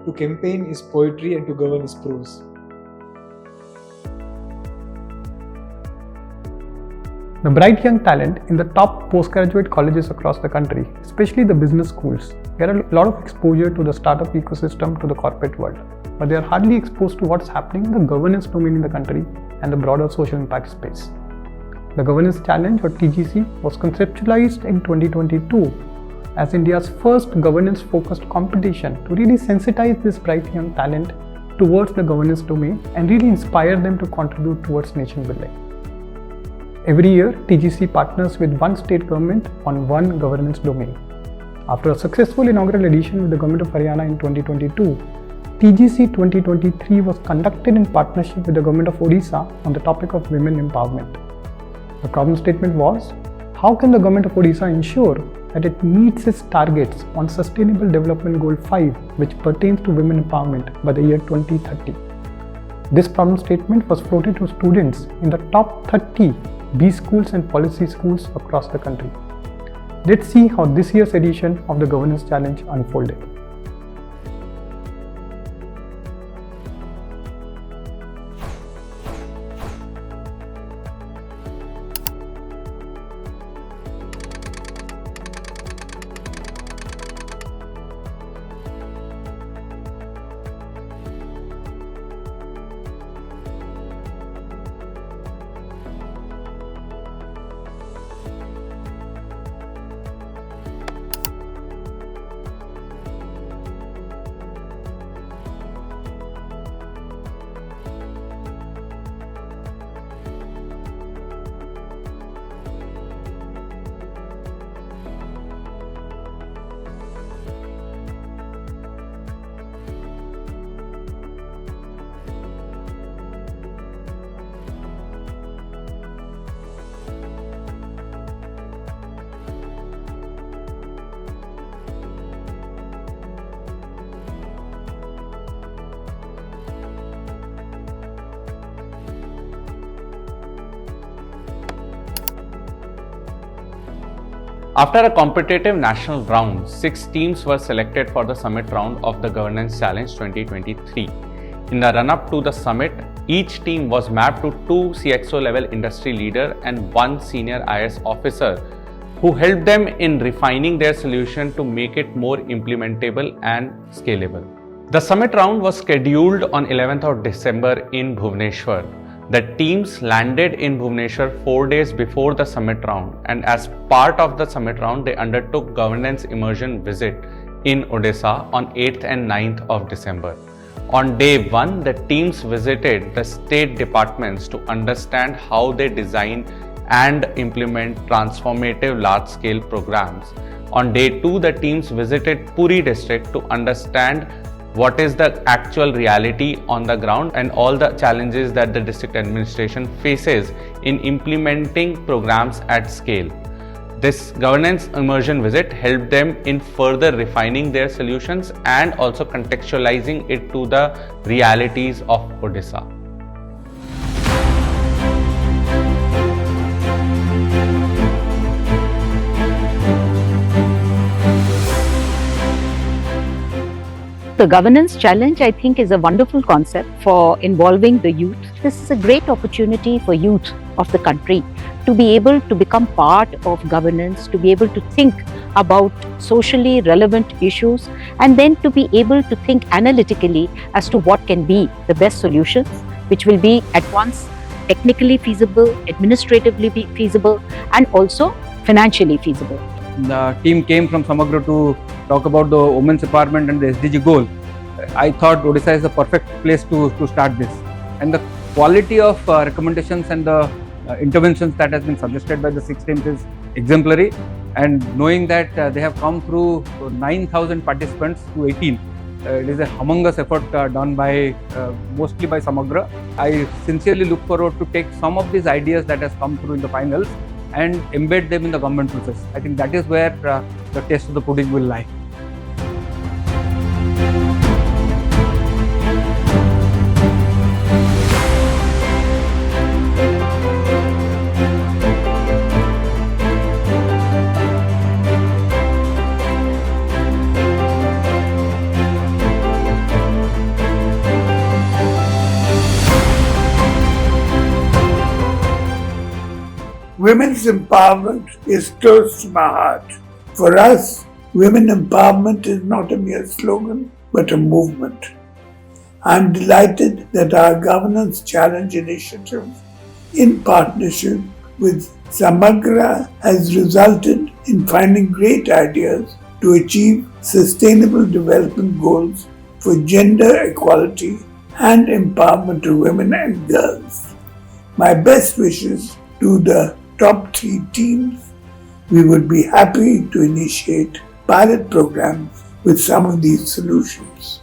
to campaign is poetry and to govern is prose. The bright young talent in the top postgraduate colleges across the country, especially the business schools, get a lot of exposure to the startup ecosystem, to the corporate world, but they are hardly exposed to what's happening in the governance domain in the country and the broader social impact space. The Governance Challenge, or TGC, was conceptualized in 2022 as India's first governance-focused competition to really sensitize this bright young talent towards the governance domain and really inspire them to contribute towards nation building. Every year, TGC partners with one state government on one governance domain. After a successful inaugural edition with the Government of Haryana in 2022, TGC 2023 was conducted in partnership with the Government of Odisha on the topic of women empowerment. The problem statement was, how can the Government of Odisha ensure that it meets its targets on Sustainable Development Goal 5, which pertains to women empowerment, by the year 2030? This problem statement was floated to students in the top 30 B schools and policy schools across the country. Let's see how this year's edition of the Governance Challenge unfolded. After a competitive national round, 6 teams were selected for the summit round of the Governance Challenge 2023. In the run-up to the summit, each team was mapped to 2 CXO level industry leader and 1 senior IS officer who helped them in refining their solution to make it more implementable and scalable. The summit round was scheduled on 11th of December in Bhubaneswar. The teams landed in Bhubaneswar 4 days before the summit round, and as part of the summit round, they undertook governance immersion visit in Odisha on 8th and 9th of December. On day 1, the teams visited the state departments to understand how they design and implement transformative large-scale programs. On day 2, the teams visited Puri district to understand what is the actual reality on the ground and all the challenges that the district administration faces in implementing programs at scale. This governance immersion visit helped them in further refining their solutions and also contextualizing it to the realities of Odisha. The Governance Challenge, I think, is a wonderful concept for involving the youth. This is a great opportunity for youth of the country to be able to become part of governance, to be able to think about socially relevant issues, and then to be able to think analytically as to what can be the best solutions, which will be at once technically feasible, administratively feasible, and also financially feasible. The team came from Samagra to talk about the women's empowerment and the SDG goal. I thought Odisha is the perfect place to start this. And the quality of recommendations and the interventions that has been suggested by the 6 teams is exemplary. And knowing that they have come through 9,000 participants to 18, it is a humongous effort done by mostly by Samagra. I sincerely look forward to take some of these ideas that has come through in the finals and embed them in the government process. I think that is where the taste of the pudding will lie. Women's empowerment is close to my heart. For us, women empowerment is not a mere slogan, but a movement. I am delighted that our Governance Challenge initiative, in partnership with Samagra, has resulted in finding great ideas to achieve sustainable development goals for gender equality and empowerment of women and girls. My best wishes to the top 3 teams. We would be happy to initiate pilot programs with some of these solutions.